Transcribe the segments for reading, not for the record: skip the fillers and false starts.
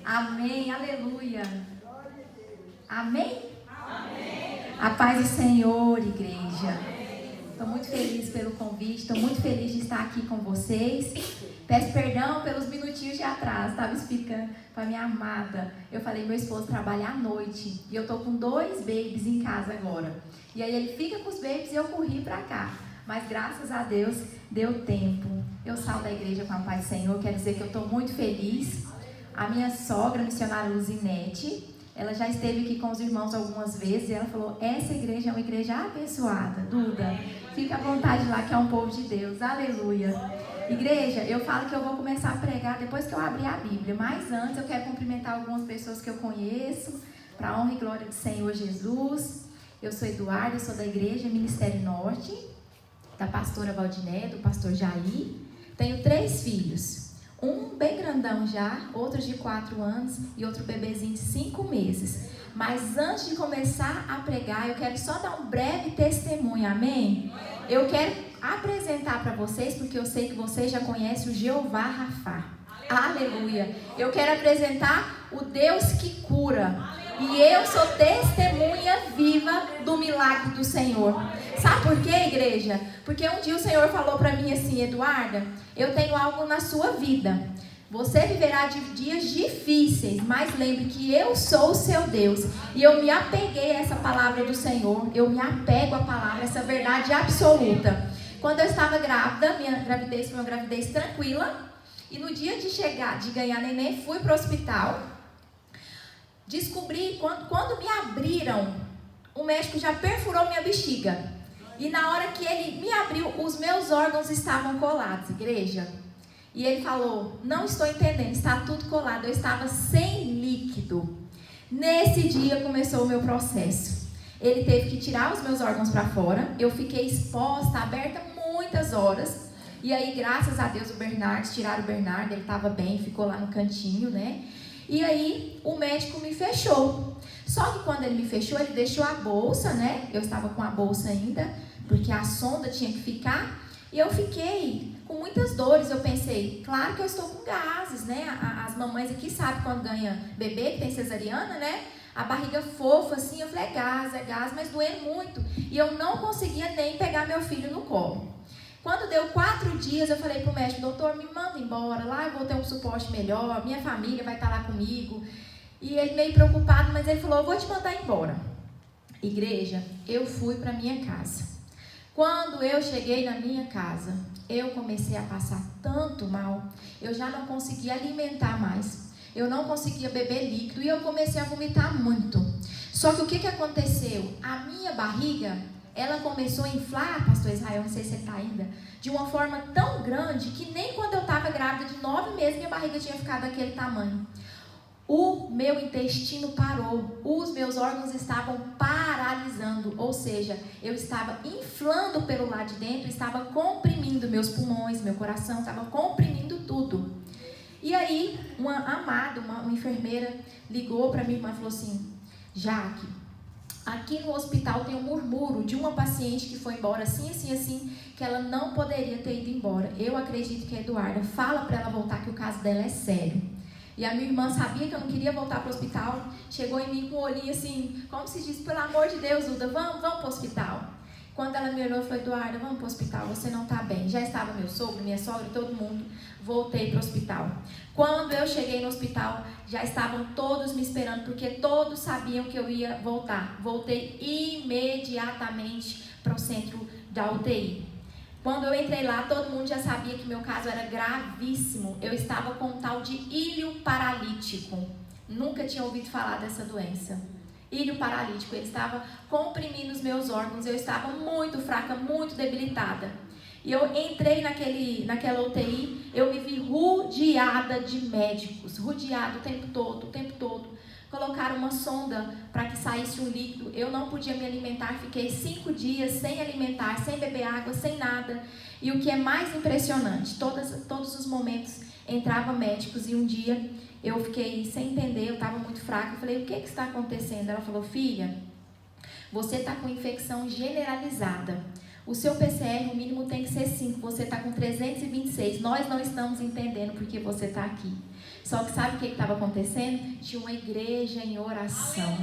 Amém, aleluia. Amém? Amém. A paz do Senhor, igreja. Estou muito feliz pelo convite, estou muito feliz de estar aqui com vocês. Peço perdão pelos minutinhos de atraso, estava explicando para minha amada. Eu falei, meu esposo trabalha à noite e eu estou com 2 babies em casa agora. E aí ele fica com os babies e eu corri para cá. Mas graças a Deus deu tempo. Eu saio da igreja com a paz do Senhor, quero dizer que eu estou muito feliz. A minha sogra, a missionária Luzinete, ela já esteve aqui com os irmãos algumas vezes e ela falou, essa igreja é uma igreja abençoada. Duda, fica à vontade lá que é um povo de Deus. Aleluia. Igreja, eu falo que eu vou começar a pregar depois que eu abrir a Bíblia. Mas antes eu quero cumprimentar algumas pessoas que eu conheço, para a honra e glória do Senhor Jesus. Eu sou Eduarda, eu sou da igreja Ministério Norte, da pastora Valdiné, do pastor Jair. Tenho 3 filhos. Um bem grandão já, outro de 4 anos e outro bebezinho de 5 meses. Mas antes de começar a pregar, eu quero só dar um breve testemunho, amém? Eu quero apresentar para vocês, porque eu sei que vocês já conhecem o Jeová Rafá. Aleluia! Eu quero apresentar o Deus que cura. E eu sou testemunha viva do milagre do Senhor. Sabe por quê, igreja? Porque um dia o Senhor falou para mim assim, Eduarda, eu tenho algo na sua vida. Você viverá de dias difíceis, mas lembre que eu sou o seu Deus. E eu me apeguei a essa palavra do Senhor. Eu me apego à palavra, essa verdade absoluta. Quando eu estava grávida, minha gravidez foi uma gravidez tranquila. E no dia de ganhar neném, fui para o hospital. Descobri, quando me abriram, o médico já perfurou minha bexiga. E na hora que ele me abriu, os meus órgãos estavam colados, igreja. E ele falou, não estou entendendo, está tudo colado. Eu estava sem líquido. Nesse dia começou o meu processo. Ele teve que tirar os meus órgãos para fora. Eu fiquei exposta, aberta muitas horas. E aí, graças a Deus, tiraram o Bernardo, ele estava bem, ficou lá no cantinho, né? E aí, o médico me fechou. Só que quando ele me fechou, ele deixou a bolsa, né? Eu estava com a bolsa ainda, porque a sonda tinha que ficar. E eu fiquei com muitas dores. Eu pensei, claro que eu estou com gases, né? As mamães aqui sabem quando ganha bebê, que tem cesariana, né? A barriga fofa, assim. Eu falei, é gás, mas doeu muito. E eu não conseguia nem pegar meu filho no colo. Quando deu 4 dias, eu falei pro médico, doutor, me manda embora, lá eu vou ter um suporte melhor, minha família vai estar lá comigo. E ele meio preocupado, mas ele falou, eu vou te mandar embora. Igreja, eu fui para minha casa. Quando eu cheguei na minha casa, eu comecei a passar tanto mal, eu já não conseguia alimentar mais, eu não conseguia beber líquido e eu comecei a vomitar muito. Só que o que aconteceu? A minha barriga, ela começou a inflar, pastor Israel, não sei se você está ainda, de uma forma tão grande que nem quando eu estava grávida de 9 meses, minha barriga tinha ficado daquele tamanho. O meu intestino parou, os meus órgãos estavam paralisando, ou seja, eu estava inflando pelo lado de dentro, estava comprimindo meus pulmões, meu coração, estava comprimindo tudo. E aí, uma amada, uma enfermeira, ligou para minha irmã e falou assim, Jaque, aqui no hospital tem um murmúrio de uma paciente que foi embora assim, assim, assim, que ela não poderia ter ido embora. Eu acredito que é Eduarda. Fala para ela voltar que o caso dela é sério. E a minha irmã sabia que eu não queria voltar para o hospital. Chegou em mim com um olhinho assim, como se diz, pelo amor de Deus, Duda, vamos para o hospital. Quando ela me olhou, eu falei, Eduarda, vamos para o hospital, você não está bem. Já estava meu sogro, minha sogra, todo mundo. Voltei para o hospital. Quando eu cheguei no hospital, já estavam todos me esperando, porque todos sabiam que eu ia voltar. Voltei imediatamente para o centro da UTI. Quando eu entrei lá, todo mundo já sabia que meu caso era gravíssimo. Eu estava com um tal de ilho paralítico. Nunca tinha ouvido falar dessa doença. Ilho paralítico. Ele estava comprimindo os meus órgãos. Eu estava muito fraca, muito debilitada. E eu entrei naquela UTI, eu me vi rodeada de médicos. Rodeada o tempo todo. Colocaram uma sonda para que saísse um líquido. Eu não podia me alimentar, fiquei 5 dias sem alimentar, sem beber água, sem nada. E o que é mais impressionante, todos os momentos entravam médicos e um dia eu fiquei sem entender, eu estava muito fraca. Eu falei, o que está acontecendo? Ela falou, filha, você está com infecção generalizada. O seu PCR, o mínimo tem que ser 5, você está com 326. Nós não estamos entendendo porque você está aqui. Só que sabe o que estava acontecendo? Tinha uma igreja em oração.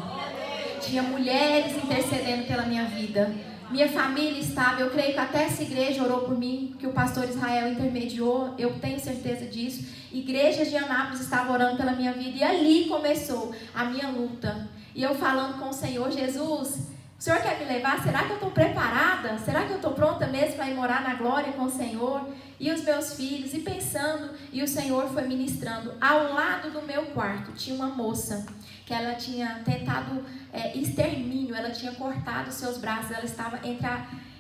Tinha mulheres intercedendo pela minha vida. Minha família estava, eu creio que até essa igreja orou por mim, que o pastor Israel intermediou, eu tenho certeza disso. Igrejas de Anápolis estavam orando pela minha vida e ali começou a minha luta. E eu falando com o Senhor, Jesus, o Senhor quer me levar? Será que eu estou preparada? Será que eu estou pronta mesmo para ir morar na glória com o Senhor? E os meus filhos, e pensando, e o Senhor foi ministrando. Ao lado do meu quarto tinha uma moça, que ela tinha tentado extermínio, ela tinha cortado os seus braços, ela estava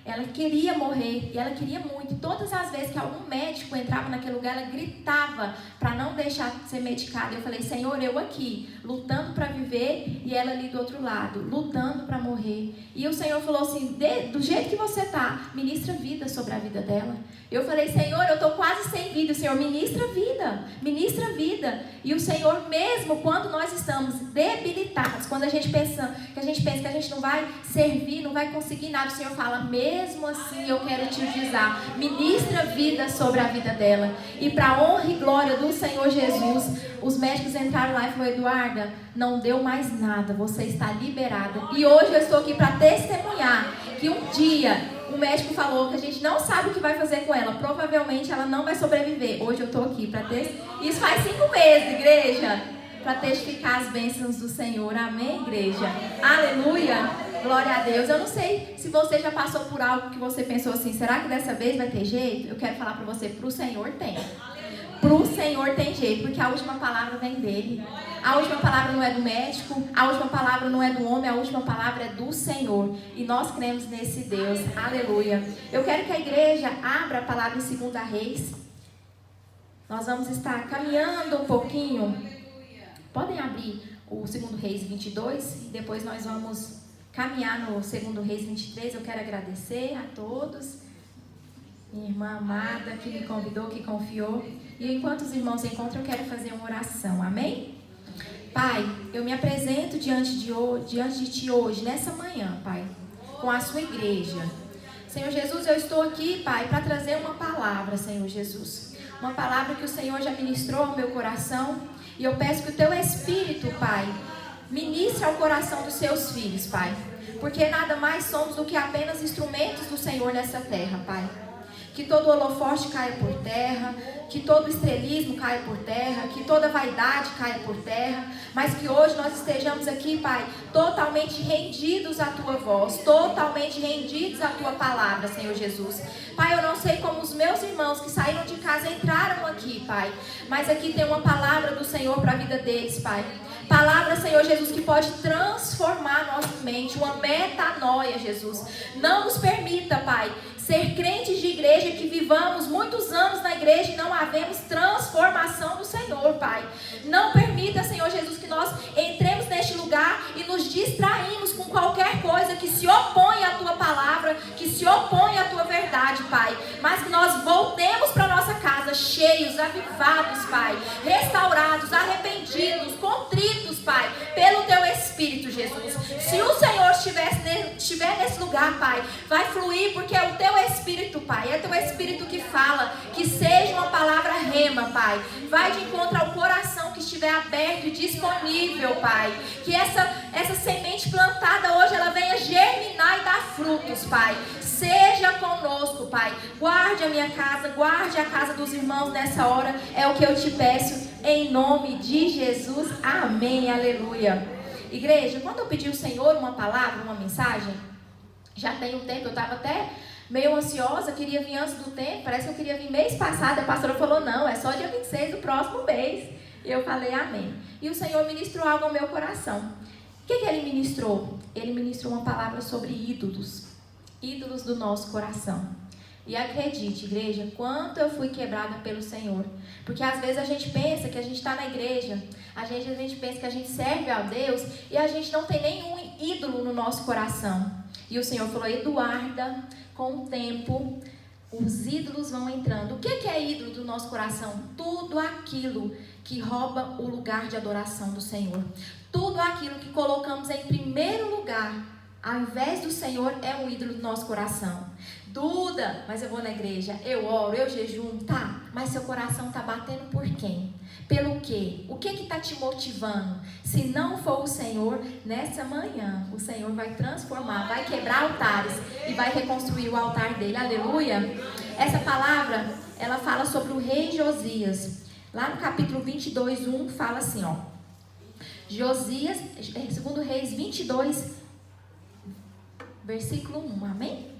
ela queria morrer, e ela queria muito. E todas as vezes que algum médico entrava naquele lugar, ela gritava para não deixar de ser medicada. Eu falei, Senhor, eu aqui, lutando para viver, e ela ali do outro lado, lutando para morrer. E o Senhor falou assim, do jeito que você está, ministra vida sobre a vida dela. Eu falei, Senhor, eu estou quase sem vida. O Senhor, ministra vida, ministra vida. E o Senhor, mesmo quando nós estamos debilitados, quando a gente pensa que a gente não vai servir, não vai conseguir nada, o Senhor fala, mesmo assim eu quero te utilizar. Ministra vida sobre a vida dela. E para a honra e glória do Senhor Jesus, os médicos entraram lá e falaram, Eduarda, não deu mais nada, você está liberada. E hoje eu estou aqui para testemunhar que um dia o médico falou que a gente não sabe o que vai fazer com ela. Provavelmente ela não vai sobreviver. Hoje eu estou aqui para isso faz 5 meses, igreja, para testificar as bênçãos do Senhor. Amém, igreja? Aleluia, glória a Deus. Eu não sei se você já passou por algo que você pensou assim, será que dessa vez vai ter jeito? Eu quero falar para você, para o Senhor tem. Para o Senhor tem jeito, porque a última palavra vem dele. A última palavra não é do médico, a última palavra não é do homem, a última palavra é do Senhor. E nós cremos nesse Deus. Aleluia. Eu quero que a igreja abra a palavra em 2 Reis. Nós vamos estar caminhando um pouquinho. Podem abrir o 2 Reis 22 e depois nós vamos caminhar no 2 Reis 23. Eu quero agradecer a todos. Minha irmã amada que me convidou, que confiou. E enquanto os irmãos se encontram, eu quero fazer uma oração. Amém? Pai, eu me apresento diante de Ti hoje, nessa manhã, Pai, com a Sua igreja. Senhor Jesus, eu estou aqui, Pai, para trazer uma palavra, Senhor Jesus. Uma palavra que o Senhor já ministrou ao meu coração. E eu peço que o Teu Espírito, Pai, ministre ao coração dos Seus filhos, Pai. Porque nada mais somos do que apenas instrumentos do Senhor nessa terra, Pai. Que todo holofote caia por terra, que todo estrelismo caia por terra, que toda vaidade caia por terra, mas que hoje nós estejamos aqui, Pai, totalmente rendidos à Tua voz, totalmente rendidos à Tua palavra, Senhor Jesus. Pai, eu não sei como os meus irmãos que saíram de casa entraram aqui, Pai, mas aqui tem uma palavra do Senhor para a vida deles, Pai. Palavra, Senhor Jesus, que pode transformar nossa mente, uma metanoia, Jesus. Não nos permita, Pai, ser crentes de igreja que vivamos muitos anos na igreja e não havemos transformação do Senhor, Pai. Não permita, Senhor Jesus, que nós entremos neste lugar e nos distraímos com qualquer coisa que se opõe à Tua palavra, que se opõe à Tua verdade, Pai. Mas que nós voltemos para nossa casa cheios, avivados, Pai, restaurados, arrependidos, contritos, Pai, pelo Teu Espírito, Jesus. Se o Senhor estiver nesse lugar, Pai, vai fluir, porque é o Teu Espírito, Pai, é Teu Espírito que fala, que seja uma palavra rema, Pai. Vai de encontro ao coração que estiver aberto e disponível, Pai. Que essa semente plantada hoje, ela venha germinar e dar frutos, Pai. Seja conosco, Pai. Guarde a minha casa, guarde a casa dos irmãos nessa hora. É o que eu te peço, em nome de Jesus. Amém, aleluia. Igreja, quando eu pedi ao Senhor uma palavra, uma mensagem, já tem um tempo, eu estava até meio ansiosa, queria vir antes do tempo, parece que eu queria vir mês passado, a pastora falou, não, é só dia 26 do próximo mês. E eu falei, amém. E o Senhor ministrou algo ao meu coração. O que Ele ministrou? Ele ministrou uma palavra sobre ídolos. Ídolos do nosso coração. E acredite, igreja, quanto eu fui quebrada pelo Senhor. Porque às vezes a gente pensa que a gente está na igreja, a gente pensa que a gente serve a Deus e a gente não tem nenhum ídolo no nosso coração. E o Senhor falou, Eduarda, com o tempo, os ídolos vão entrando. O que é ídolo do nosso coração? Tudo aquilo que rouba o lugar de adoração do Senhor. Tudo aquilo que colocamos em primeiro lugar, ao invés do Senhor, é um ídolo do nosso coração. Duda, mas eu vou na igreja, eu oro, eu jejum, tá. mas seu coração está batendo por quem? Pelo quê? O que está te motivando? Se não for o Senhor, nessa manhã, o Senhor vai transformar, vai quebrar altares e vai reconstruir o altar dele. Aleluia! Essa palavra, ela fala sobre o rei Josias. Lá no capítulo 22, 1, fala assim, ó. Josias, segundo Reis 22, versículo 1, amém?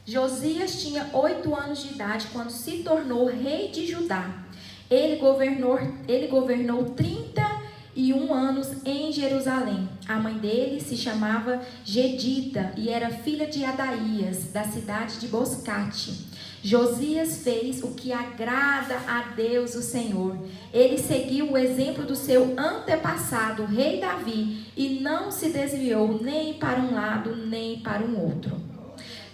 Josias tinha 8 anos de idade quando se tornou rei de Judá. Ele governou 31 anos em Jerusalém. A mãe dele se chamava Gedida e era filha de Adaías, da cidade de Boscate. Josias fez o que agrada a Deus, o Senhor. Ele seguiu o exemplo do seu antepassado, o rei Davi, e não se desviou nem para um lado, nem para um outro.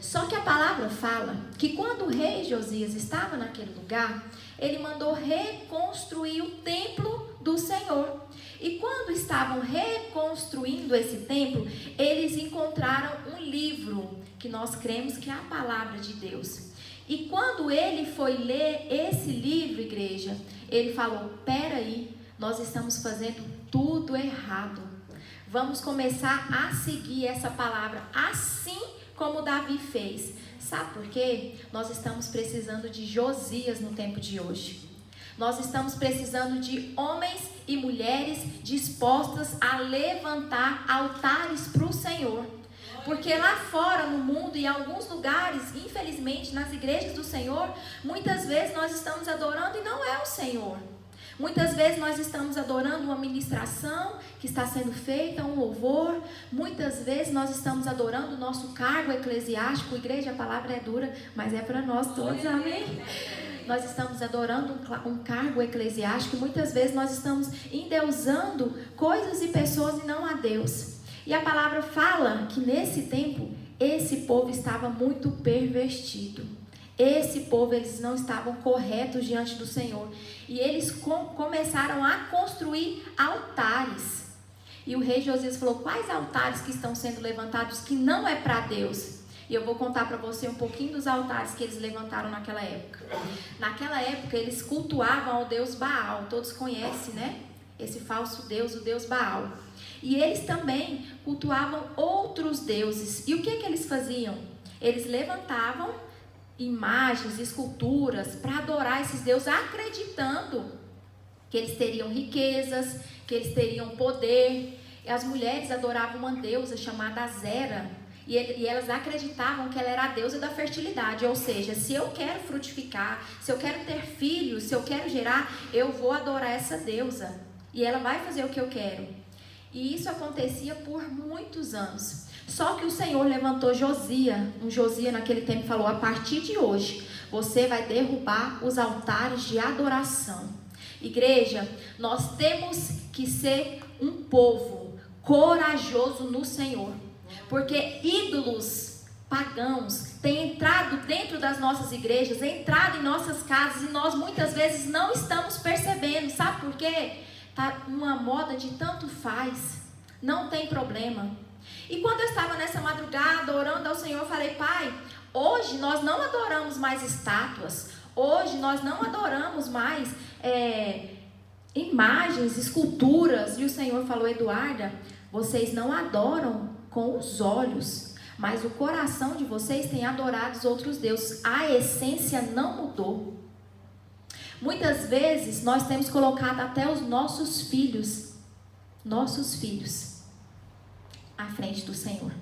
Só que a palavra fala que quando o rei Josias estava naquele lugar, ele mandou reconstruir o templo do Senhor. E quando estavam reconstruindo esse templo, eles encontraram um livro que nós cremos que é a palavra de Deus. E quando ele foi ler esse livro, igreja, ele falou: peraí, nós estamos fazendo tudo errado. Vamos começar a seguir essa palavra assim como Davi fez. Sabe por quê? Nós estamos precisando de Josias no tempo de hoje. Nós estamos precisando de homens e mulheres dispostas a levantar altares para o Senhor. Porque lá fora no mundo e em alguns lugares, infelizmente, nas igrejas do Senhor, muitas vezes nós estamos adorando e não é o Senhor. Muitas vezes nós estamos adorando uma ministração que está sendo feita, um louvor. Muitas vezes nós estamos adorando o nosso cargo eclesiástico. Igreja, a palavra é dura, mas é para nós todos, amém? Nós estamos adorando um cargo eclesiástico e muitas vezes nós estamos endeusando coisas e pessoas e não a Deus. E a palavra fala que nesse tempo, esse povo estava muito pervertido. Esse povo, eles não estavam corretos diante do Senhor. E eles começaram a construir altares. E o rei Josias falou: quais altares que estão sendo levantados que não é para Deus? E eu vou contar para você um pouquinho dos altares que eles levantaram naquela época. Naquela época, eles cultuavam ao deus Baal. Todos conhecem, né? Esse falso deus, o deus Baal. E eles também cultuavam outros deuses. E o que eles faziam? Eles levantavam imagens, esculturas para adorar esses deuses, acreditando que eles teriam riquezas, que eles teriam poder. E as mulheres adoravam uma deusa chamada Zera, e elas acreditavam que ela era a deusa da fertilidade. Ou seja, se eu quero frutificar, se eu quero ter filhos, se eu quero gerar, eu vou adorar essa deusa e ela vai fazer o que eu quero. E isso acontecia por muitos anos. Só que o Senhor levantou Josias naquele tempo, falou: a partir de hoje, você vai derrubar os altares de adoração. Igreja, nós temos que ser um povo corajoso no Senhor. Porque ídolos pagãos têm entrado dentro das nossas igrejas, entrado em nossas casas, e nós muitas vezes não estamos percebendo. Sabe por quê? Está uma moda de tanto faz, não tem problema. E quando eu estava nessa madrugada orando ao Senhor, eu falei: Pai, hoje nós não adoramos mais estátuas, hoje nós não adoramos mais imagens, esculturas. E o Senhor falou: Eduarda, vocês não adoram com os olhos, mas o coração de vocês tem adorado os outros deuses. A essência não mudou. Muitas vezes nós temos colocado até os nossos filhos à frente do Senhor.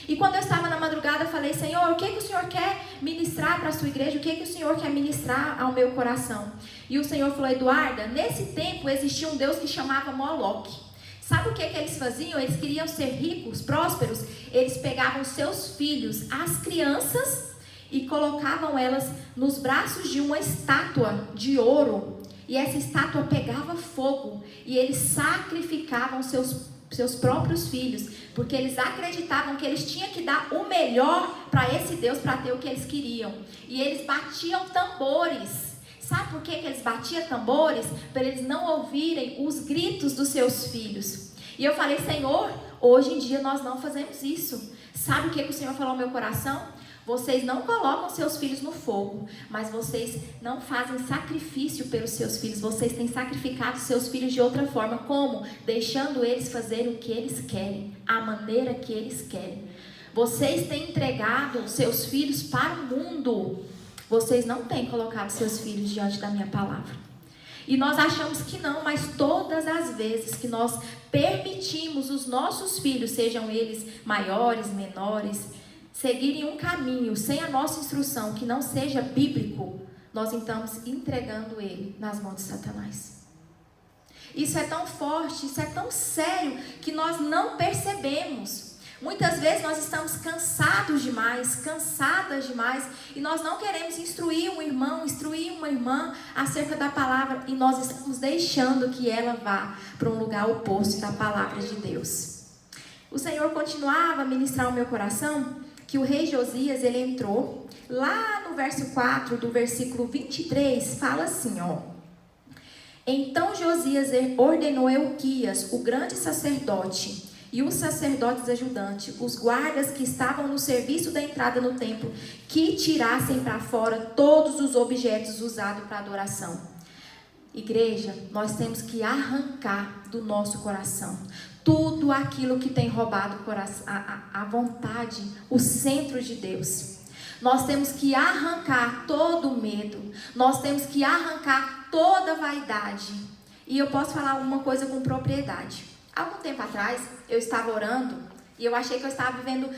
E quando eu estava na madrugada, eu falei: Senhor, o que o Senhor quer ministrar para a sua igreja? O que o Senhor quer ministrar ao meu coração? E o Senhor falou: Eduarda, nesse tempo existia um Deus que chamava Moloque. Sabe o que eles faziam? Eles queriam ser ricos, prósperos. Eles pegavam seus filhos, as crianças, e colocavam elas nos braços de uma estátua de ouro. E essa estátua pegava fogo. E eles sacrificavam seus próprios filhos, porque eles acreditavam que eles tinham que dar o melhor para esse Deus, para ter o que eles queriam. E eles batiam tambores. Sabe por que eles batiam tambores? Para eles não ouvirem os gritos dos seus filhos. E eu falei: Senhor, hoje em dia nós não fazemos isso. Sabe o que o Senhor falou ao meu coração? Vocês não colocam seus filhos no fogo, mas vocês não fazem sacrifício pelos seus filhos. Vocês têm sacrificado seus filhos de outra forma. Como? Deixando eles fazerem o que eles querem, a maneira que eles querem. Vocês têm entregado seus filhos para o mundo. Vocês não têm colocado seus filhos diante da minha palavra. E nós achamos que não, mas todas as vezes que nós permitimos os nossos filhos, sejam eles maiores, menores, seguirem um caminho sem a nossa instrução, que não seja bíblico, nós estamos entregando ele nas mãos de Satanás. Isso é tão forte, isso é tão sério, que nós não percebemos. Muitas vezes nós estamos cansados demais, cansadas demais, e nós não queremos instruir um irmão, instruir uma irmã acerca da palavra, e nós estamos deixando que ela vá para um lugar oposto da palavra de Deus. O Senhor continuava a ministrar ao meu coração que o rei Josias, ele entrou, lá no verso 4 do versículo 23, fala assim, ó. Então Josias ordenou Euquias, o grande sacerdote, e os sacerdotes ajudantes, os guardas que estavam no serviço da entrada no templo, que tirassem para fora todos os objetos usados para adoração. Igreja, nós temos que arrancar do nosso coração tudo aquilo que tem roubado o coração, a vontade, o centro de Deus. Nós temos que arrancar todo o medo. Nós temos que arrancar toda a vaidade. E eu posso falar uma coisa com propriedade. Algum tempo atrás, eu estava orando e eu achei que eu estava vivendo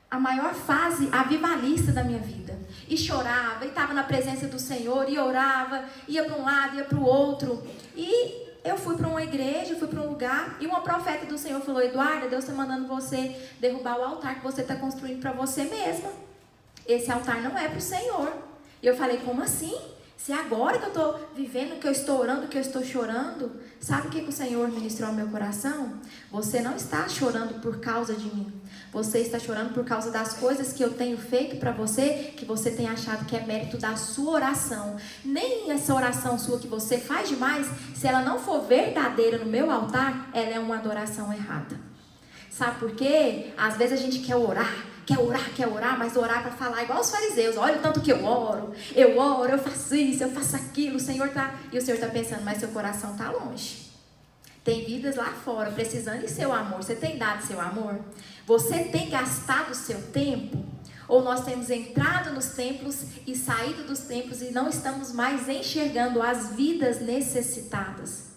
a maior fase avivalista da minha vida. E chorava, e estava na presença do Senhor, e orava, ia para um lado, ia para o outro. E eu fui para uma igreja, fui para um lugar, e uma profeta do Senhor falou: Eduarda, Deus está mandando você derrubar o altar que você está construindo para você mesma. Esse altar não é para o Senhor. E eu falei: como assim? Se agora que eu estou vivendo, que eu estou orando, que eu estou chorando, sabe o que o Senhor ministrou ao meu coração? Você não está chorando por causa de mim. Você está chorando por causa das coisas que eu tenho feito para você, que você tem achado que é mérito da sua oração. Nem essa oração sua que você faz demais, se ela não for verdadeira no meu altar, ela é uma adoração errada. Sabe por quê? Às vezes a gente quer orar, mas orar para falar igual os fariseus. Olha o tanto que eu oro, eu faço isso, eu faço aquilo, o Senhor está... E o Senhor está pensando, mas seu coração está longe. Tem vidas lá fora precisando de seu amor. Você tem dado seu amor? Você tem gastado o seu tempo? Ou nós temos entrado nos templos e saído dos templos e não estamos mais enxergando as vidas necessitadas?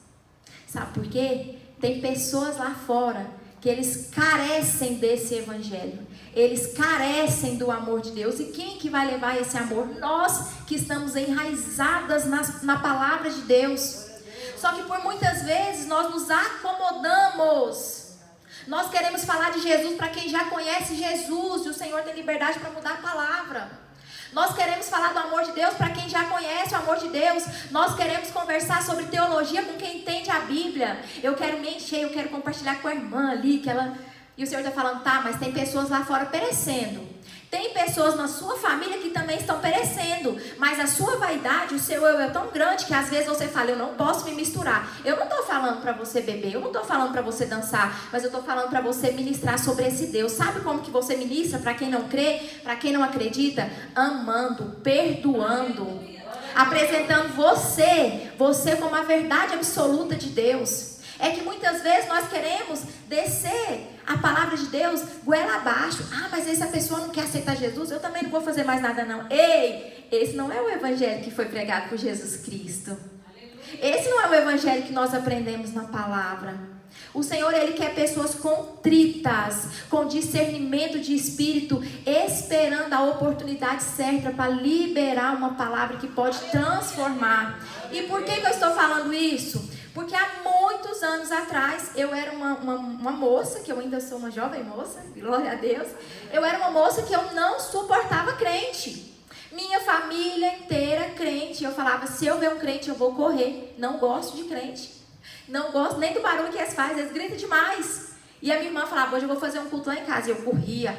Sabe por quê? Tem pessoas lá fora que eles carecem desse evangelho. Eles carecem do amor de Deus. E quem que vai levar esse amor? Nós que estamos enraizadas na palavra de Deus. Só que por muitas vezes nós nos acomodamos. Nós queremos falar de Jesus para quem já conhece Jesus. E o Senhor tem liberdade para mudar a palavra. Nós queremos falar do amor de Deus para quem já conhece o amor de Deus. Nós queremos conversar sobre teologia com quem entende a Bíblia. Eu quero me encher, eu quero compartilhar com a irmã ali, que ela... E o Senhor está falando, tá, mas tem pessoas lá fora perecendo. Tem pessoas na sua família que também estão perecendo. Mas a sua vaidade, o seu eu é tão grande que às vezes você fala, eu não posso me misturar. Eu não estou falando para você beber, eu não estou falando para você dançar, mas eu estou falando para você ministrar sobre esse Deus. Sabe como que você ministra para quem não crê, para quem não acredita? Amando, perdoando, apresentando você como a verdade absoluta de Deus. É que muitas vezes nós queremos descer a palavra de Deus goela abaixo. Ah, mas essa pessoa não quer aceitar Jesus, eu também não vou fazer mais nada não. Ei, esse não é o evangelho que foi pregado por Jesus Cristo. Esse não é o evangelho que nós aprendemos na palavra. O Senhor, Ele quer pessoas contritas, com discernimento de espírito, esperando a oportunidade certa para liberar uma palavra que pode transformar. E por que eu estou falando isso? Porque há muitos anos atrás, eu era uma moça, que eu ainda sou uma jovem moça, glória a Deus. Eu era uma moça que eu não suportava crente. Minha família inteira crente. Eu falava, se eu ver um crente, eu vou correr. Não gosto de crente. Não gosto nem do barulho que eles fazem, eles gritam demais. E a minha irmã falava, hoje eu vou fazer um culto lá em casa. E eu corria.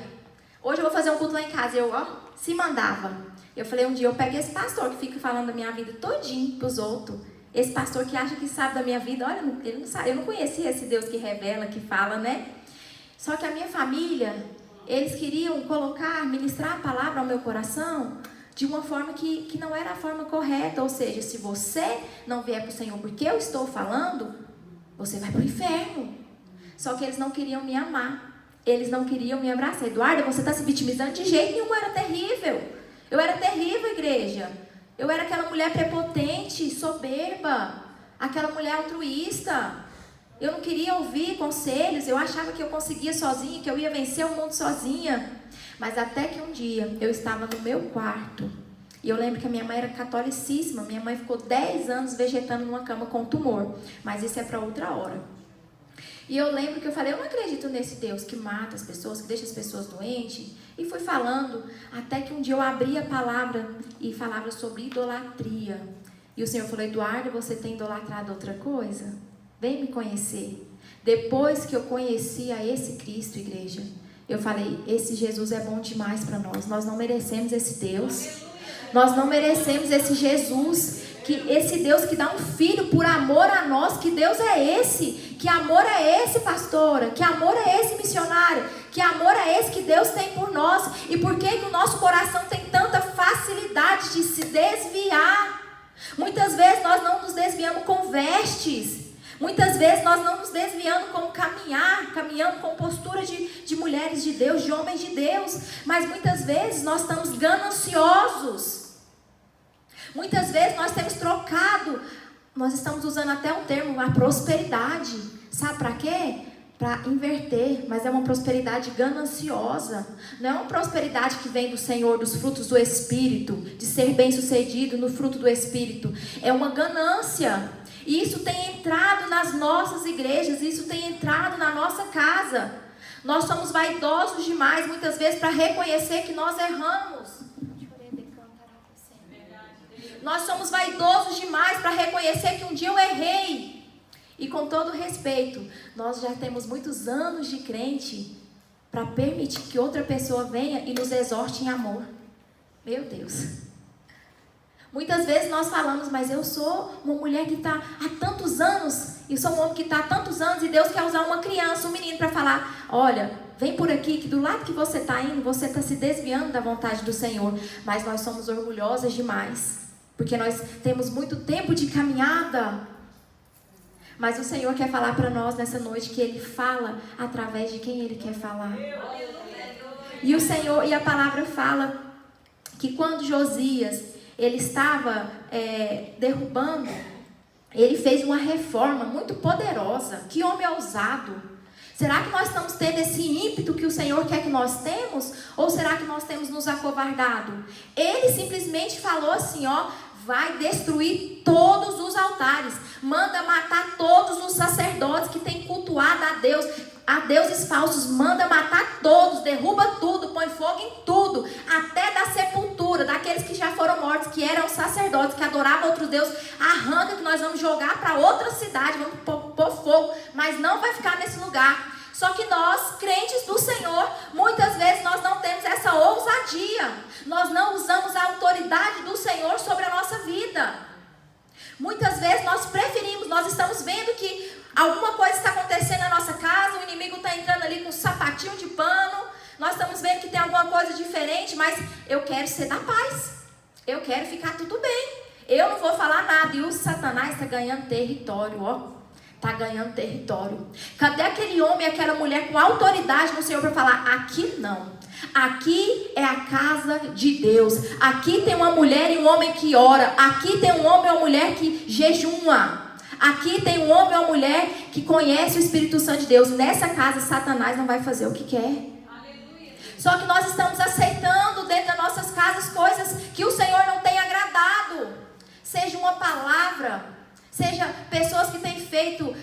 Hoje eu vou fazer um culto lá em casa. E eu, se mandava. Eu falei, um dia eu peguei esse pastor que fica falando da minha vida todinho pros outros. Esse pastor que acha que sabe da minha vida, olha, ele não sabe. Eu não conhecia esse Deus que revela, que fala, né? Só que a minha família eles queriam ministrar a palavra ao meu coração de uma forma que não era a forma correta. Ou seja, se você não vier para o Senhor porque eu estou falando, você vai para o inferno. Só que eles não queriam me amar. Eles não queriam me abraçar. Eduarda, você está se vitimizando? De jeito nenhum, eu era terrível. Eu era terrível, igreja. Eu era aquela mulher prepotente, soberba. Aquela mulher altruísta. Eu não queria ouvir conselhos. Eu achava que eu conseguia sozinha, que eu ia vencer o mundo sozinha. Mas até que um dia eu estava no meu quarto. E eu lembro que a minha mãe era catolicíssima. Minha mãe ficou 10 anos vegetando numa cama com tumor. Mas isso é para outra hora. E eu lembro que eu falei, eu não acredito nesse Deus que mata as pessoas, que deixa as pessoas doentes. E fui falando, até que um dia eu abri a palavra e falava sobre idolatria. E o Senhor falou, Eduardo, você tem idolatrado outra coisa? Vem me conhecer. Depois que eu conheci a esse Cristo, igreja, eu falei, esse Jesus é bom demais para nós. Nós não merecemos esse Deus. Nós não merecemos esse Jesus. Esse Deus que dá um filho por amor a nós. Que Deus é esse? Que amor é esse, pastora? Que amor é esse, missionário? Que amor é esse que Deus tem por nós? E por que o nosso coração tem tanta facilidade de se desviar? Muitas vezes nós não nos desviamos com vestes. Muitas vezes nós não nos desviamos com caminhando com postura de mulheres de Deus, de homens de Deus. Mas muitas vezes nós estamos gananciosos. Muitas vezes nós temos trocado, nós estamos usando até o termo, a prosperidade. Sabe para quê? Para inverter, mas é uma prosperidade gananciosa. Não é uma prosperidade que vem do Senhor, dos frutos do Espírito, de ser bem-sucedido no fruto do Espírito. É uma ganância. E isso tem entrado nas nossas igrejas, isso tem entrado na nossa casa. Nós somos vaidosos demais, muitas vezes, para reconhecer que nós erramos. Nós somos vaidosos demais para reconhecer que um dia eu errei. E com todo respeito, nós já temos muitos anos de crente para permitir que outra pessoa venha e nos exorte em amor. Meu Deus. Muitas vezes nós falamos, mas eu sou uma mulher que está há tantos anos, e sou um homem que está há tantos anos, e Deus quer usar uma criança, um menino para falar, olha, vem por aqui, que do lado que você está indo, você está se desviando da vontade do Senhor. Mas nós somos orgulhosas demais, porque nós temos muito tempo de caminhada. Mas o Senhor quer falar para nós nessa noite que Ele fala através de quem Ele quer falar. E o Senhor, e a palavra fala que quando Josias ele estava derrubando, ele fez uma reforma muito poderosa. Que homem ousado! Será que nós estamos tendo esse ímpeto que o Senhor quer que nós temos? Ou será que nós temos nos acovardado? Ele simplesmente falou assim, vai destruir todos os altares. Manda matar todos os sacerdotes que têm cultuado a deuses falsos. Manda matar todos, derruba tudo, põe fogo em tudo. Até da sepultura, daqueles que já foram mortos, que eram sacerdotes, que adoravam outros deuses. Arranca que nós vamos jogar para outra cidade, vamos pôr fogo. Mas não vai ficar nesse lugar. Só que nós, crentes do Senhor, muitas vezes nós não temos essa ousadia. Nós não usamos a autoridade do Senhor sobre a nossa vida. Muitas vezes nós estamos vendo que alguma coisa está acontecendo na nossa casa, o inimigo está entrando ali com um sapatinho de pano, nós estamos vendo que tem alguma coisa diferente, mas eu quero ser da paz. Eu quero ficar tudo bem. Eu não vou falar nada. E o Satanás está ganhando território, Está ganhando território. Cadê aquele homem, aquela mulher com autoridade no Senhor para falar, aqui não. Aqui é a casa de Deus. Aqui tem uma mulher e um homem que ora. Aqui tem um homem e uma mulher que jejuma. Aqui tem um homem e uma mulher que conhece o Espírito Santo de Deus. Nessa casa, Satanás não vai fazer o que quer. Só que nós estamos aceitando dentro das nossas casas coisas que o Senhor não tem agradado. Seja uma palavra, seja pessoas que têm feito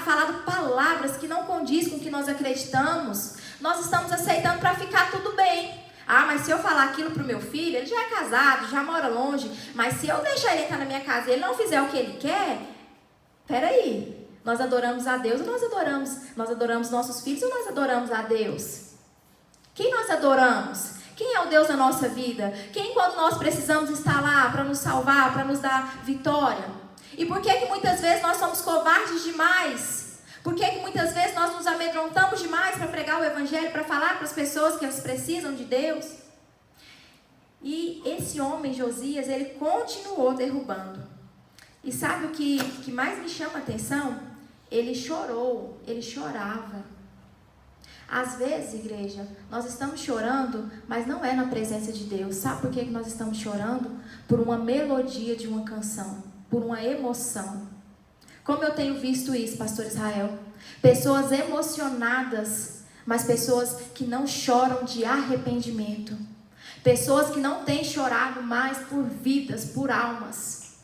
falado palavras que não condiz com o que nós acreditamos. Nós estamos aceitando para ficar tudo bem. Mas se eu falar aquilo para o meu filho, ele já é casado, já mora longe. Mas se eu deixar ele entrar na minha casa e ele não fizer o que ele quer, peraí. Nós adoramos a Deus ou nós adoramos nossos filhos ou nós adoramos a Deus? Quem nós adoramos? Quem é o Deus da nossa vida? Quem, quando nós precisamos, está lá para nos salvar, para nos dar vitória? E por que muitas vezes nós somos covardes demais? Por que muitas vezes nós nos amedrontamos demais para pregar o evangelho, para falar para as pessoas que elas precisam de Deus? E esse homem, Josias, ele continuou derrubando. E sabe o que mais me chama a atenção? Ele chorou, ele chorava. Às vezes, igreja, nós estamos chorando, mas não é na presença de Deus. Sabe por que nós estamos chorando? Por uma melodia de uma canção, por uma emoção. Como eu tenho visto isso, pastor Israel? Pessoas emocionadas, mas pessoas que não choram de arrependimento. Pessoas que não têm chorado mais por vidas, por almas.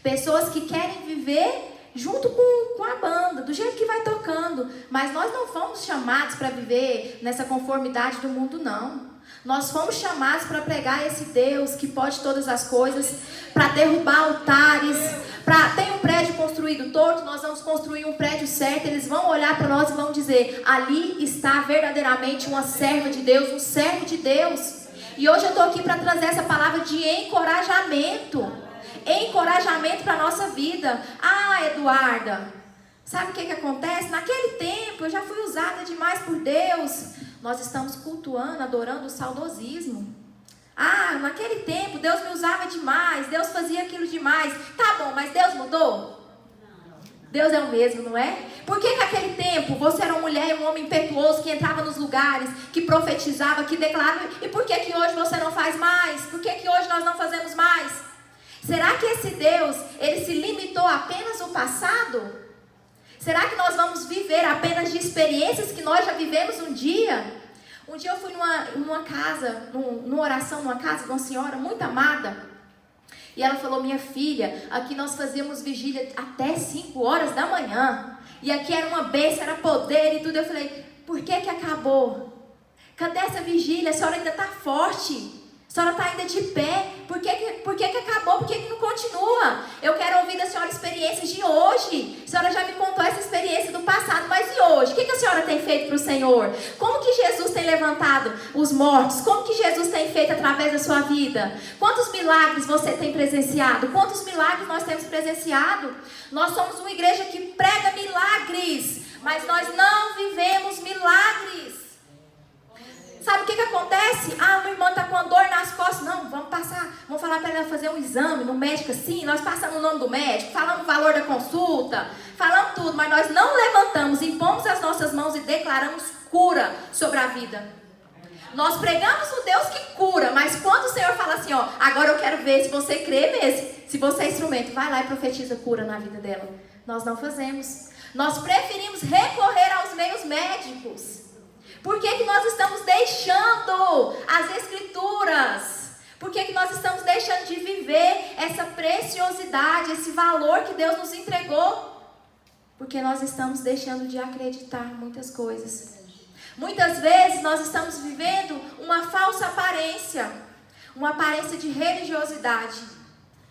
Pessoas que querem viver junto com a banda, do jeito que vai tocando. Mas nós não fomos chamados para viver nessa conformidade do mundo, não. Nós fomos chamados para pregar esse Deus que pode todas as coisas, para derrubar altares. Tem um prédio construído torto, nós vamos construir um prédio certo. Eles vão olhar para nós e vão dizer: ali está verdadeiramente uma serva de Deus, um servo de Deus. E hoje eu estou aqui para trazer essa palavra de encorajamento. Encorajamento para a nossa vida. Ah, Eduarda, sabe o que acontece? Naquele tempo eu já fui usada demais por Deus. Nós estamos cultuando, adorando o saudosismo. Ah, naquele tempo Deus me usava demais, Deus fazia aquilo demais. Tá bom, mas Deus mudou? Deus é o mesmo, não é? Por que naquele tempo você era uma mulher e um homem impetuoso que entrava nos lugares, que profetizava, que declarava? E por que hoje você não faz mais? Por que hoje nós não fazemos mais? Será que esse Deus, ele se limitou apenas ao passado? Será que nós vamos viver apenas de experiências que nós já vivemos um dia? Um dia eu fui numa casa, numa oração, numa casa de uma senhora muito amada. E ela falou: minha filha, aqui nós fazíamos vigília até 5 horas da manhã. E aqui era uma bênção, era poder e tudo. Eu falei: por que acabou? Cadê essa vigília? A senhora ainda está forte. A senhora está ainda de pé. Por que acabou? Por que não continua? Eu quero ouvir da senhora experiências de hoje. A senhora já me contou essa experiência do passado, mas e hoje? O que a senhora tem feito para o Senhor? Como que Jesus tem levantado os mortos? Como que Jesus tem feito através da sua vida? Quantos milagres você tem presenciado? Quantos milagres nós temos presenciado? Nós somos uma igreja que prega milagres, mas nós não vivemos milagres. Sabe o que acontece? Ah, minha irmã está com uma dor nas costas. Não, vamos falar para ela fazer um exame no médico assim. Nós passamos o nome do médico, falamos o valor da consulta, falamos tudo, mas nós não levantamos, impomos as nossas mãos e declaramos cura sobre a vida. Nós pregamos o Deus que cura, mas quando o Senhor fala assim, ó, agora eu quero ver se você crê mesmo, se você é instrumento, vai lá e profetiza cura na vida dela. Nós não fazemos. Nós preferimos recorrer aos meios médicos. Por que nós estamos deixando as Escrituras? Por que nós estamos deixando de viver essa preciosidade, esse valor que Deus nos entregou? Porque nós estamos deixando de acreditar em muitas coisas. Muitas vezes nós estamos vivendo uma falsa aparência, uma aparência de religiosidade.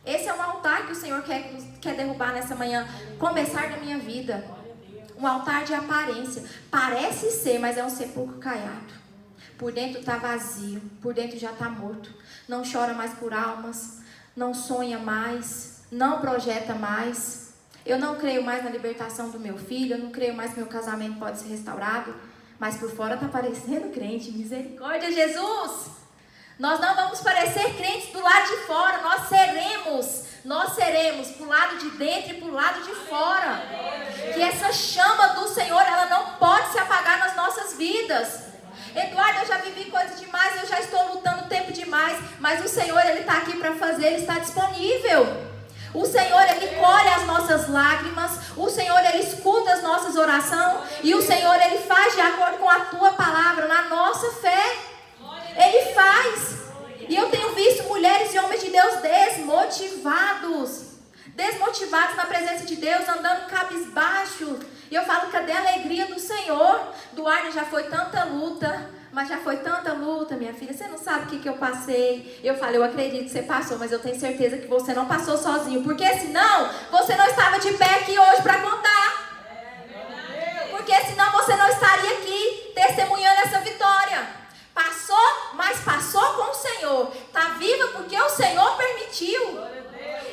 Esse é um altar que o Senhor quer derrubar nessa manhã, começar da minha vida. Um altar de aparência. Parece ser, mas é um sepulcro caiado. Por dentro está vazio. Por dentro já está morto. Não chora mais por almas. Não sonha mais. Não projeta mais. Eu não creio mais na libertação do meu filho. Eu não creio mais que meu casamento pode ser restaurado. Mas por fora está parecendo crente. Misericórdia, Jesus! Nós não vamos parecer crentes do lado de fora. Nós seremos pro lado de dentro e pro lado de fora. Que essa chama do Senhor, ela não pode se apagar nas nossas vidas. Eduardo, eu já vivi coisas demais, eu já estou lutando tempo demais, mas o Senhor, Ele está aqui para fazer, Ele está disponível. O Senhor, Ele colhe as nossas lágrimas, o Senhor, Ele escuta as nossas orações, e o Senhor, Ele faz de acordo com a Tua palavra, na nossa fé. Ele faz. E eu tenho visto mulheres e homens de Deus desmotivados na presença de Deus, andando cabisbaixo. E eu falo, cadê a alegria do Senhor? Eduardo, já foi tanta luta, minha filha. Você não sabe o que eu passei. Eu falei, eu acredito que você passou, mas eu tenho certeza que você não passou sozinho. Porque senão, você não estava de pé aqui hoje para contar. Porque senão você não estaria aqui testemunhando essa vitória. Passou, mas passou com o Senhor. Está viva porque o Senhor permitiu.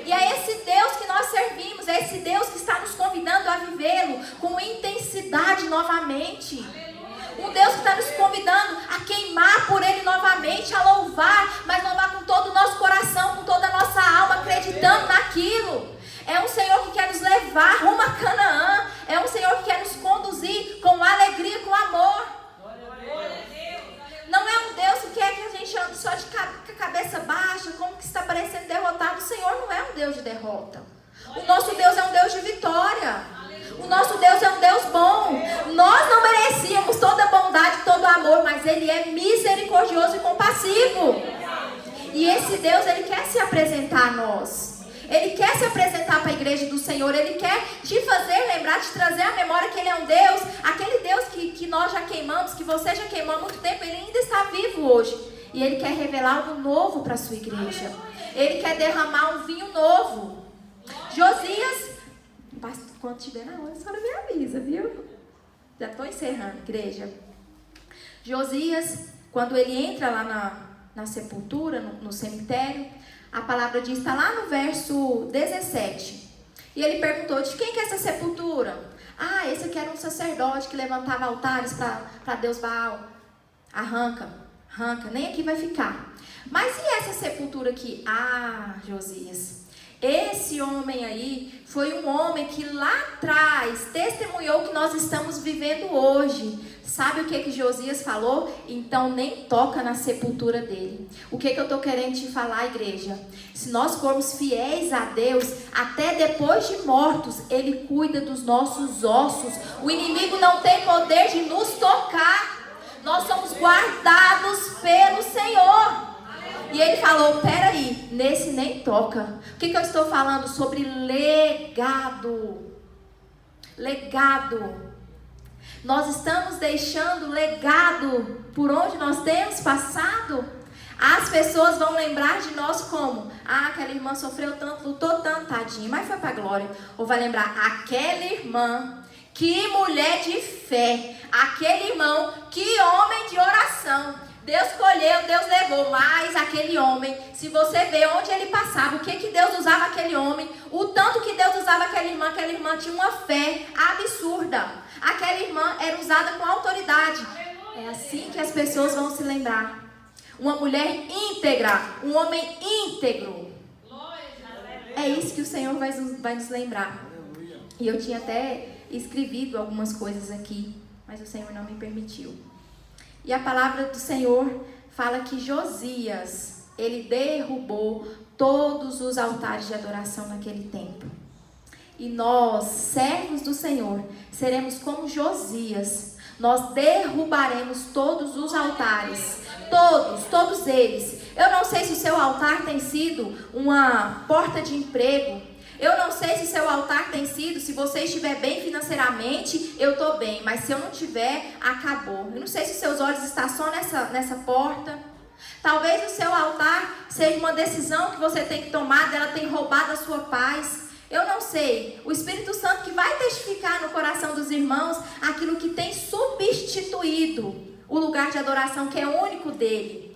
E é esse Deus que nós servimos, é esse Deus que está nos convidando a vivê-lo com intensidade. novamente. Um Deus que está nos convidando a queimar por Ele novamente, a louvar, mas louvar com todo o nosso coração, com toda a nossa alma, acreditando naquilo. É um Senhor que quer nos levar rumo a Canaã. É um Senhor que quer nos conduzir com alegria, com amor. Não é um Deus que quer que a gente ande só com a cabeça baixa, como que está parecendo derrotado. O Senhor não é um Deus de derrota. O nosso Deus é um Deus de vitória. O nosso Deus é um Deus bom. Nós não merecíamos toda a bondade, todo o amor, mas Ele é misericordioso e compassivo. E esse Deus, Ele quer se apresentar a nós. Ele quer se apresentar para a igreja do Senhor. Ele quer te fazer lembrar, te trazer à memória que Ele é um Deus. Aquele Deus que nós já queimamos, que você já queimou há muito tempo, Ele ainda está vivo hoje. E Ele quer revelar algo novo para a sua igreja. Ele quer derramar um vinho novo. Josias, quando estiver na hora, a senhora me avisa, viu? Já estou encerrando, igreja. Josias, quando ele entra lá na sepultura, no cemitério, a palavra diz, está lá no verso 17. E ele perguntou, de quem que é essa sepultura? Ah, esse aqui era um sacerdote que levantava altares para Deus Baal. Arranca, nem aqui vai ficar. Mas e essa sepultura aqui? Ah, Josias, esse homem aí foi um homem que lá atrás testemunhou o que nós estamos vivendo hoje. Sabe o que Josias falou? Então nem toca na sepultura dele. O que eu estou querendo te falar, igreja? Se nós formos fiéis a Deus, até depois de mortos, Ele cuida dos nossos ossos. O inimigo não tem poder de nos tocar. Nós somos guardados pelo Senhor. E ele falou, peraí, nesse nem toca. O que eu estou falando? Sobre legado. Legado. Nós estamos deixando legado por onde nós temos passado. As pessoas vão lembrar de nós como? Ah, aquela irmã sofreu tanto, lutou tanto, tadinha, mas foi para a glória. Ou vai lembrar, aquela irmã, que mulher de fé. Aquele irmão, que homem de oração. Deus escolheu, Deus levou, mas aquele homem, se você vê onde ele passava, o que Deus usava aquele homem, o tanto que Deus usava aquela irmã tinha uma fé absurda. Aquela irmã era usada com autoridade. É assim que as pessoas vão se lembrar. Uma mulher íntegra, um homem íntegro. É isso que o Senhor vai nos lembrar. E eu tinha até escrevido algumas coisas aqui, mas o Senhor não me permitiu. E a palavra do Senhor fala que Josias, ele derrubou todos os altares de adoração naquele tempo. E nós, servos do Senhor, seremos como Josias. Nós derrubaremos todos os altares. Todos eles. Eu não sei se o seu altar tem sido uma porta de emprego. Eu não sei se seu altar tem sido, se você estiver bem financeiramente, eu estou bem. Mas se eu não tiver, acabou. Eu não sei se seus olhos estão só nessa porta. Talvez o seu altar seja uma decisão que você tem que tomar, dela tem roubado a sua paz. Eu não sei. O Espírito Santo que vai testificar no coração dos irmãos aquilo que tem substituído o lugar de adoração que é único dele.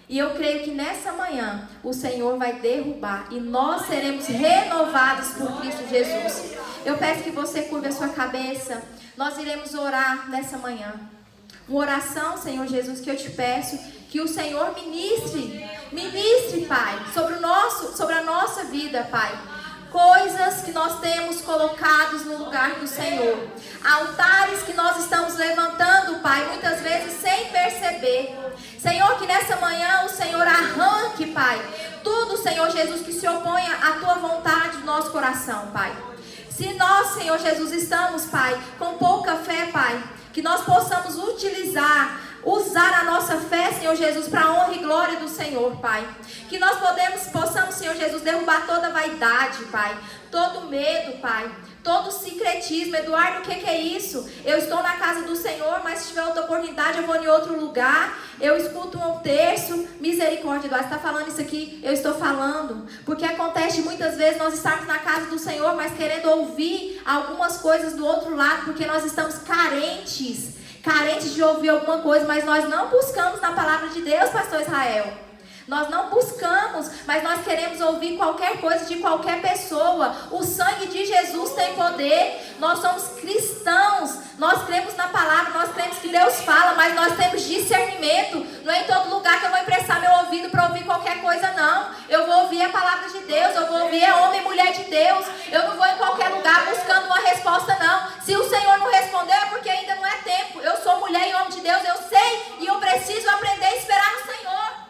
E eu creio que nessa manhã o Senhor vai derrubar e nós seremos renovados por Cristo Jesus. Eu peço que você curve a sua cabeça. Nós iremos orar nessa manhã. Uma oração, Senhor Jesus, que eu te peço que o Senhor ministre, Pai, sobre a nossa vida, Pai. Coisas que nós temos colocados no lugar do Senhor. Altares que nós estamos levantando, Pai, muitas vezes sem perceber. Senhor, que nessa manhã o Senhor arranque, Pai, tudo, Senhor Jesus, que se oponha à Tua vontade no nosso coração, Pai. Se nós, Senhor Jesus, estamos, Pai, com pouca fé, Pai, que nós possamos usar a nossa fé, Senhor Jesus, para a honra e glória do Senhor, Pai. Que nós possamos, Senhor Jesus, derrubar toda vaidade, Pai, todo medo, Pai, todo secretismo. Eduardo, o que é isso? Eu estou na casa do Senhor, mas se tiver outra oportunidade eu vou em outro lugar, eu escuto um terço. Misericórdia, Eduardo, você está falando isso aqui? Eu estou falando, porque acontece muitas vezes nós estarmos na casa do Senhor, mas querendo ouvir algumas coisas do outro lado, porque nós estamos carentes de ouvir alguma coisa, mas nós não buscamos na palavra de Deus, pastor Israel. Nós não buscamos, mas nós queremos ouvir qualquer coisa de qualquer pessoa. O sangue de Jesus tem poder. Nós somos cristãos. Nós cremos na palavra, nós cremos que Deus fala, mas nós temos discernimento. Não é em todo lugar que eu vou emprestar meu ouvido para ouvir qualquer coisa, não. Eu vou ouvir a palavra de Deus, eu vou ouvir a homem e mulher de Deus. Eu não vou em qualquer lugar buscando uma resposta, não. Se o Senhor não respondeu, é porque ainda não é tempo. Eu sou mulher e homem de Deus, eu sei e eu preciso aprender a esperar no Senhor.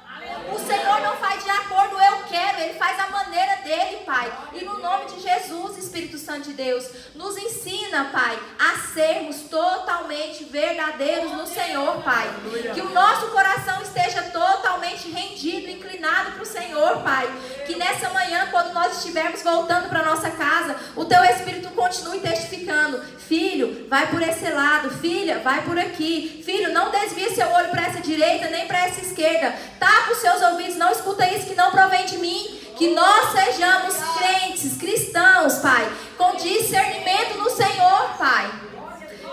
O Senhor não faz de acordo, eu quero, Ele faz a maneira dEle, Pai. E no nome de Jesus, Espírito Santo de Deus, nos ensina, Pai, a sermos totalmente verdadeiros no Senhor, Pai. Que o nosso coração esteja totalmente rendido, inclinado para o Senhor, Pai. Que nessa manhã, quando nós estivermos voltando para nossa casa, o Teu Espírito continue testificando. Filho, vai por esse lado. Filha, vai por aqui. Filho, não desvie seu olho para essa direita, nem para essa esquerda. Tapa os seus ouvidos, não escuta isso que não provém de mim. Que nós sejamos crentes, cristãos, Pai, com discernimento no Senhor, Pai.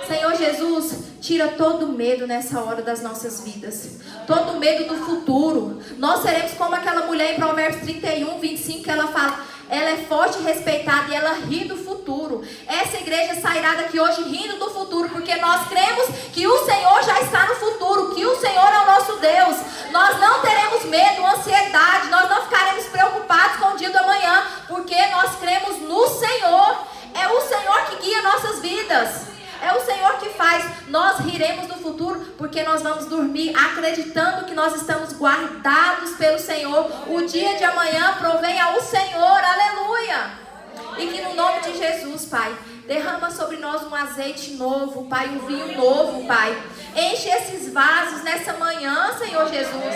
Senhor Jesus, tira todo medo nessa hora das nossas vidas. Todo medo do futuro. Nós seremos como aquela mulher em Provérbios 31, 25, que ela fala... Ela é forte e respeitada e ela ri do futuro. Essa igreja sairá daqui hoje rindo do futuro, porque nós cremos que o Senhor já está no futuro, que o Senhor é o nosso Deus. Nós não teremos medo, ansiedade, nós não ficaremos preocupados com o dia do amanhã, porque nós cremos no Senhor. É o Senhor que guia nossas vidas. É o Senhor que faz. Nós riremos no futuro porque nós vamos dormir acreditando que nós estamos guardados pelo Senhor. O dia de amanhã provém ao Senhor. Aleluia. E que no nome de Jesus, Pai, derrama sobre nós um azeite novo, Pai, um vinho novo, Pai. Enche esses vasos nessa manhã, Senhor Jesus.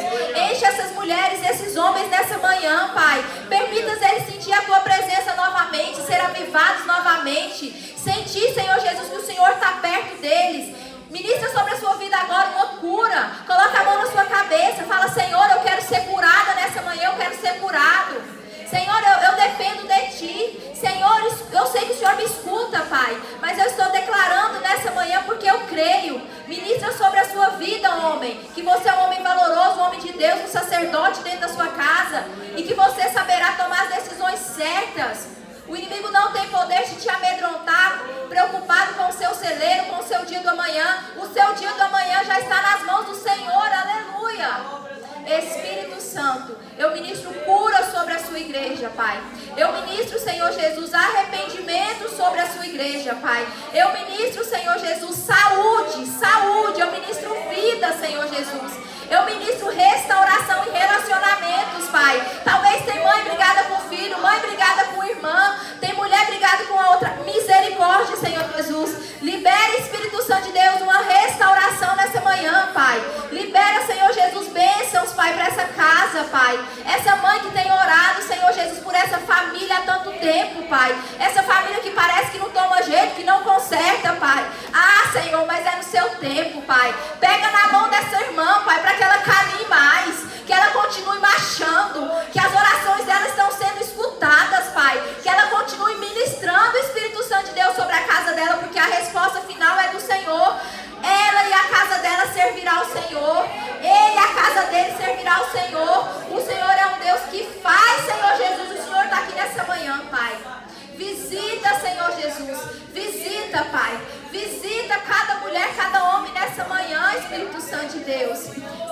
Enche essas mulheres, esses homens nessa manhã, Pai. Permita eles sentir a Tua presença novamente, ser avivados novamente. Sentir, Senhor Jesus, que o Senhor está perto deles. Ministra sobre a sua vida agora uma cura. Coloca a mão na sua cabeça. Fala, Senhor, eu quero ser curada nessa manhã, eu quero ser curado. Senhor, eu dependo de Ti. Senhor, eu sei que o Senhor me escuta, Pai, mas eu estou declarando nessa manhã porque eu creio. Ministra sobre a sua vida, homem, que você é um homem valoroso, um homem de Deus, um sacerdote dentro da sua casa, e que você saberá tomar as decisões certas. O inimigo não tem poder de te amedrontar, preocupado com o seu celeiro, com o seu dia do amanhã. O seu dia do amanhã já está nas mãos do Senhor, aleluia. Espírito Santo, eu ministro cura sobre a sua igreja, Pai. Eu ministro, Senhor Jesus, arrependimento sobre a sua igreja, Pai. Eu ministro, Senhor Jesus, saúde. Eu ministro vida, Senhor Jesus. Eu ministro restauração e relacionamentos, Pai. Talvez tem mãe brigada com o filho, mãe brigada com irmã, tem mulher brigada com a outra. Misericórdia, Senhor Jesus. Libera, Espírito Santo de Deus, uma restauração nessa manhã, Pai. Libera, Senhor Jesus, bênçãos, Pai, para essa casa, Pai. Essa mãe que tem orado, Senhor Jesus, por essa família há tanto tempo, Pai. Essa família que parece que não toma jeito, que não conserta, Pai. Ah, Senhor, mas é no seu tempo, Pai. Pega na mão dessa irmã, Pai, para que ela caminhe mais, que ela continue marchando, que as orações dela estão sendo escutadas, Pai, que ela continue ministrando o Espírito Santo de Deus sobre a casa dela, porque a resposta final é do Senhor. Ela e a casa dela servirá ao Senhor, ele e a casa dele servirá ao Senhor. O Senhor é um Deus que faz, Senhor Jesus. O Senhor está aqui nessa manhã, Pai. Visita, Senhor Jesus. Visita, Pai. Visita cada mulher, cada homem nessa manhã, Espírito Santo de Deus.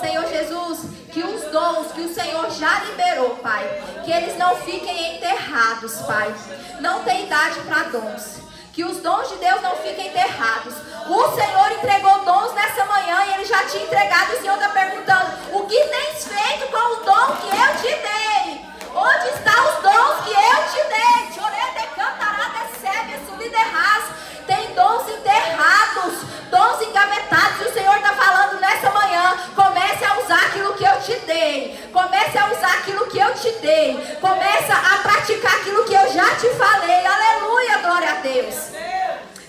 Senhor Jesus, que os dons que o Senhor já liberou, Pai, que eles não fiquem enterrados, Pai. Não tem idade para dons. Que os dons de Deus não fiquem enterrados. O Senhor entregou dons nessa manhã e Ele já tinha entregado. E o Senhor está perguntando: o que tens feito com os dons que eu te dei? Onde estão os dons que eu te dei? Tem dons enterrados, dons engavetados. E o Senhor está falando nessa manhã: comece a usar aquilo que eu te dei. Comece a usar aquilo que eu te dei. Comece a praticar aquilo que eu já te falei. Aleluia, glória a Deus.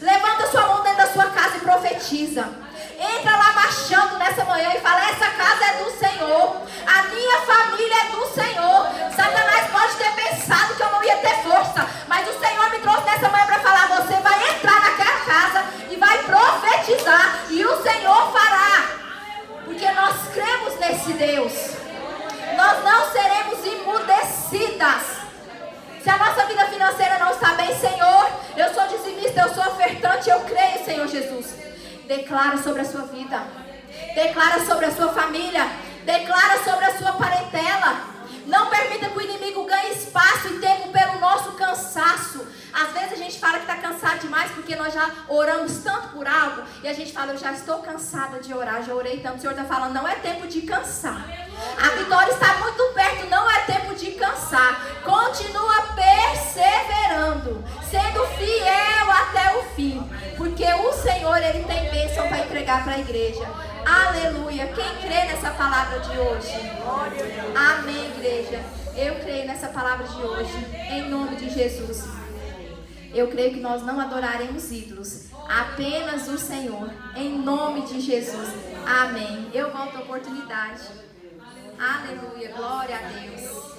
Levanta sua mão dentro da sua casa e profetiza. Entra lá marchando nessa manhã e fala: essa casa é do Senhor. A minha família é do Senhor. Satanás pode ter pensado que eu não ia ter força, mas o Senhor me trouxe nessa manhã para falar: você vai entrar naquela casa e vai profetizar, e o Senhor fará. Porque nós cremos nesse Deus. Nós não libertante, eu creio, Senhor Jesus. Declara sobre a sua vida. Declara sobre a sua família. Declara sobre a sua parentela. Não permita que o inimigo ganhe espaço e tempo pelo nosso cansaço. Às vezes a gente fala que está cansado demais porque nós já oramos tanto por algo. E a gente fala, eu já estou cansada de orar, já orei tanto. O Senhor está falando, não é tempo de cansar. A vitória está muito perto, não é tempo de cansar. Continua perseverando, sendo fiel até o fim. Porque o Senhor, Ele tem bênção para entregar para a igreja. Aleluia. Quem crê nessa palavra de hoje? Amém, igreja. Eu creio nessa palavra de hoje, em nome de Jesus. Eu creio que nós não adoraremos ídolos, apenas o Senhor, em nome de Jesus. Amém. Eu volto à oportunidade. Aleluia. Glória a Deus.